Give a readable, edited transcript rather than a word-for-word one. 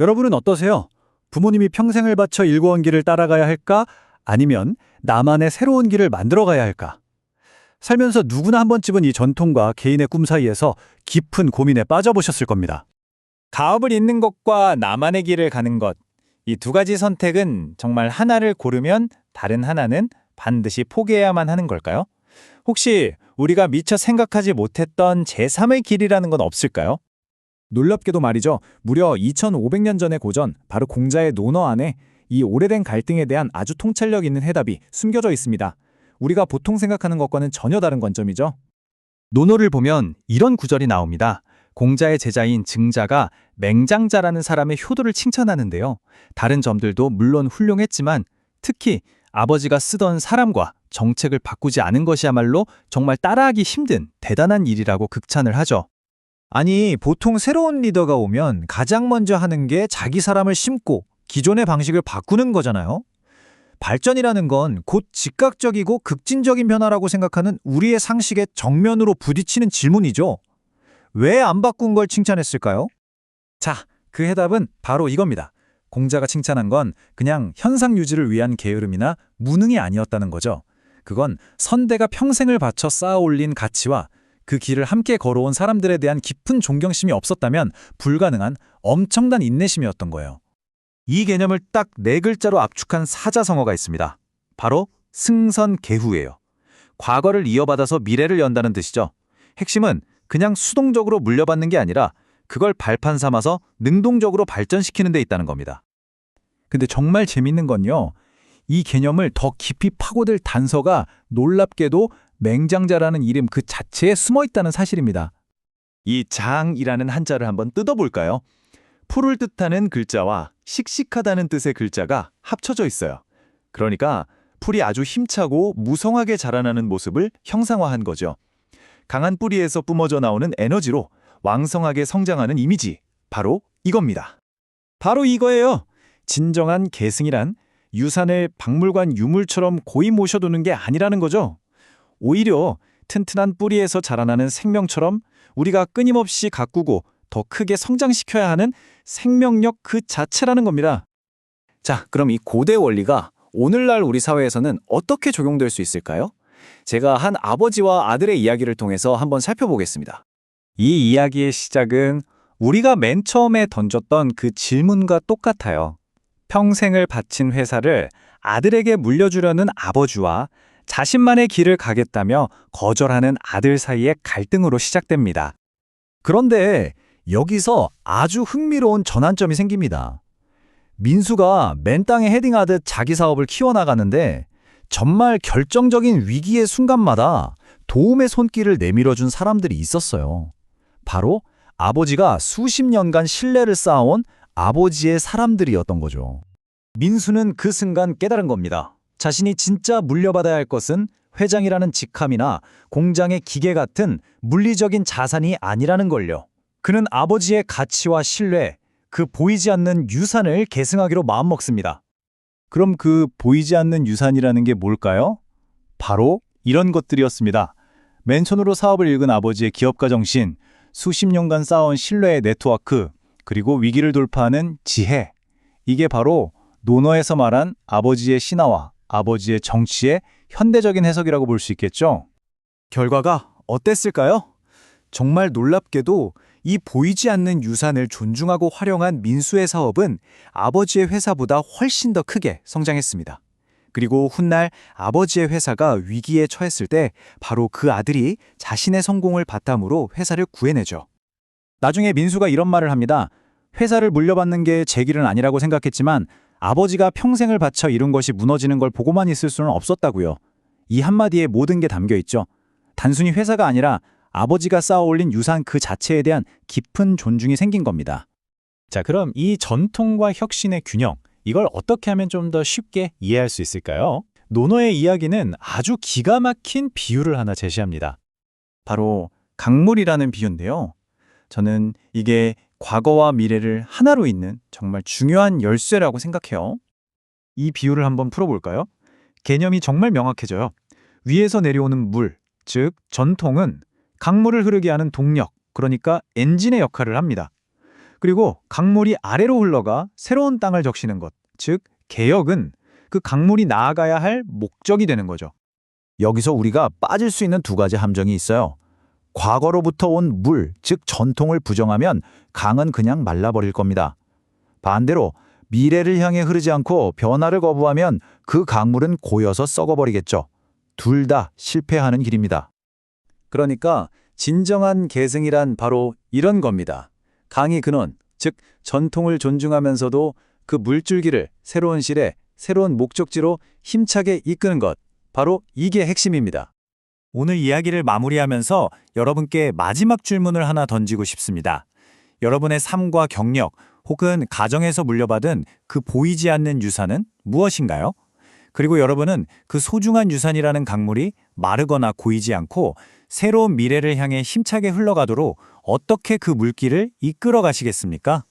여러분은 어떠세요? 부모님이 평생을 바쳐 일궈온 길을 따라가야 할까? 아니면 나만의 새로운 길을 만들어 가야 할까? 살면서 누구나 한 번쯤은 이 전통과 개인의 꿈 사이에서 깊은 고민에 빠져보셨을 겁니다. 가업을 잇는 것과 나만의 길을 가는 것. 이 두 가지 선택은 정말 하나를 고르면 다른 하나는 반드시 포기해야만 하는 걸까요? 혹시 우리가 미처 생각하지 못했던 제3의 길이라는 건 없을까요? 놀랍게도 말이죠. 무려 2500년 전의 고전, 바로 공자의 논어 안에 이 오래된 갈등에 대한 아주 통찰력 있는 해답이 숨겨져 있습니다. 우리가 보통 생각하는 것과는 전혀 다른 관점이죠. 논어를 보면 이런 구절이 나옵니다. 공자의 제자인 증자가 맹장자라는 사람의 효도를 칭찬하는데요. 다른 점들도 물론 훌륭했지만 특히 아버지가 쓰던 사람과 정책을 바꾸지 않은 것이야말로 정말 따라하기 힘든 대단한 일이라고 극찬을 하죠. 아니, 보통 새로운 리더가 오면 가장 먼저 하는 게 자기 사람을 심고 기존의 방식을 바꾸는 거잖아요. 발전이라는 건 곧 즉각적이고 극진적인 변화라고 생각하는 우리의 상식에 정면으로 부딪히는 질문이죠. 왜 안 바꾼 걸 칭찬했을까요? 자, 그 해답은 바로 이겁니다. 공자가 칭찬한 건 그냥 현상 유지를 위한 게으름이나 무능이 아니었다는 거죠. 그건 선대가 평생을 바쳐 쌓아 올린 가치와 그 길을 함께 걸어온 사람들에 대한 깊은 존경심이 없었다면 불가능한 엄청난 인내심이었던 거예요. 이 개념을 딱 네 글자로 압축한 사자성어가 있습니다. 바로 승선계후예요. 과거를 이어받아서 미래를 연다는 뜻이죠. 핵심은 그냥 수동적으로 물려받는 게 아니라 그걸 발판 삼아서 능동적으로 발전시키는 데 있다는 겁니다. 근데 정말 재밌는 건요. 이 개념을 더 깊이 파고들 단서가 놀랍게도 맹장자라는 이름 그 자체에 숨어 있다는 사실입니다. 이 장이라는 한자를 한번 뜯어볼까요? 풀을 뜻하는 글자와 씩씩하다는 뜻의 글자가 합쳐져 있어요. 그러니까 풀이 아주 힘차고 무성하게 자라나는 모습을 형상화한 거죠. 강한 뿌리에서 뿜어져 나오는 에너지로 왕성하게 성장하는 이미지, 바로 이겁니다. 바로 이거예요. 진정한 계승이란 유산을 박물관 유물처럼 고이 모셔두는 게 아니라는 거죠. 오히려 튼튼한 뿌리에서 자라나는 생명처럼 우리가 끊임없이 가꾸고 더 크게 성장시켜야 하는 생명력 그 자체라는 겁니다. 자, 그럼 이 고대 원리가 오늘날 우리 사회에서는 어떻게 적용될 수 있을까요? 제가 한 아버지와 아들의 이야기를 통해서 한번 살펴보겠습니다. 이 이야기의 시작은 우리가 맨 처음에 던졌던 그 질문과 똑같아요. 평생을 바친 회사를 아들에게 물려주려는 아버지와 자신만의 길을 가겠다며 거절하는 아들 사이의 갈등으로 시작됩니다. 그런데 여기서 아주 흥미로운 전환점이 생깁니다. 민수가 맨 땅에 헤딩하듯 자기 사업을 키워나가는데 정말 결정적인 위기의 순간마다 도움의 손길을 내밀어준 사람들이 있었어요. 바로 아버지가 수십 년간 신뢰를 쌓아온 아버지의 사람들이었던 거죠. 민수는 그 순간 깨달은 겁니다. 자신이 진짜 물려받아야 할 것은 회장이라는 직함이나 공장의 기계 같은 물리적인 자산이 아니라는 걸요. 그는 아버지의 가치와 신뢰, 그 보이지 않는 유산을 계승하기로 마음먹습니다. 그럼 그 보이지 않는 유산이라는 게 뭘까요? 바로 이런 것들이었습니다. 맨손으로 사업을 읽은 아버지의 기업가 정신, 수십 년간 쌓아온 신뢰의 네트워크, 그리고 위기를 돌파하는 지혜. 이게 바로 논어에서 말한 아버지의 신화와 아버지의 정치의 현대적인 해석이라고 볼 수 있겠죠? 결과가 어땠을까요? 정말 놀랍게도 이 보이지 않는 유산을 존중하고 활용한 민수의 사업은 아버지의 회사보다 훨씬 더 크게 성장했습니다. 그리고 훗날 아버지의 회사가 위기에 처했을 때 바로 그 아들이 자신의 성공을 바탕으로 회사를 구해내죠. 나중에 민수가 이런 말을 합니다. 회사를 물려받는 게 제 길은 아니라고 생각했지만 아버지가 평생을 바쳐 이룬 것이 무너지는 걸 보고만 있을 수는 없었다고요. 이 한마디에 모든 게 담겨 있죠. 단순히 회사가 아니라 아버지가 쌓아올린 유산 그 자체에 대한 깊은 존중이 생긴 겁니다. 자, 그럼 이 전통과 혁신의 균형, 이걸 어떻게 하면 좀 더 쉽게 이해할 수 있을까요? 논어의 이야기는 아주 기가 막힌 비유를 하나 제시합니다. 바로 강물이라는 비유인데요. 저는 이게 과거와 미래를 하나로 잇는 정말 중요한 열쇠라고 생각해요. 이 비유를 한번 풀어볼까요? 개념이 정말 명확해져요. 위에서 내려오는 물, 즉 전통은 강물을 흐르게 하는 동력, 그러니까 엔진의 역할을 합니다. 그리고 강물이 아래로 흘러가 새로운 땅을 적시는 것, 즉 개혁은 그 강물이 나아가야 할 목적이 되는 거죠. 여기서 우리가 빠질 수 있는 두 가지 함정이 있어요. 과거로부터 온 물, 즉 전통을 부정하면 강은 그냥 말라버릴 겁니다. 반대로 미래를 향해 흐르지 않고 변화를 거부하면 그 강물은 고여서 썩어버리겠죠. 둘 다 실패하는 길입니다. 그러니까 진정한 계승이란 바로 이런 겁니다. 강의 근원, 즉 전통을 존중하면서도 그 물줄기를 새로운 실에 새로운 목적지로 힘차게 이끄는 것, 바로 이게 핵심입니다. 오늘 이야기를 마무리하면서 여러분께 마지막 질문을 하나 던지고 싶습니다. 여러분의 삶과 경력 혹은 가정에서 물려받은 그 보이지 않는 유산은 무엇인가요? 그리고 여러분은 그 소중한 유산이라는 강물이 마르거나 고이지 않고 새로운 미래를 향해 힘차게 흘러가도록 어떻게 그 물길을 이끌어 가시겠습니까?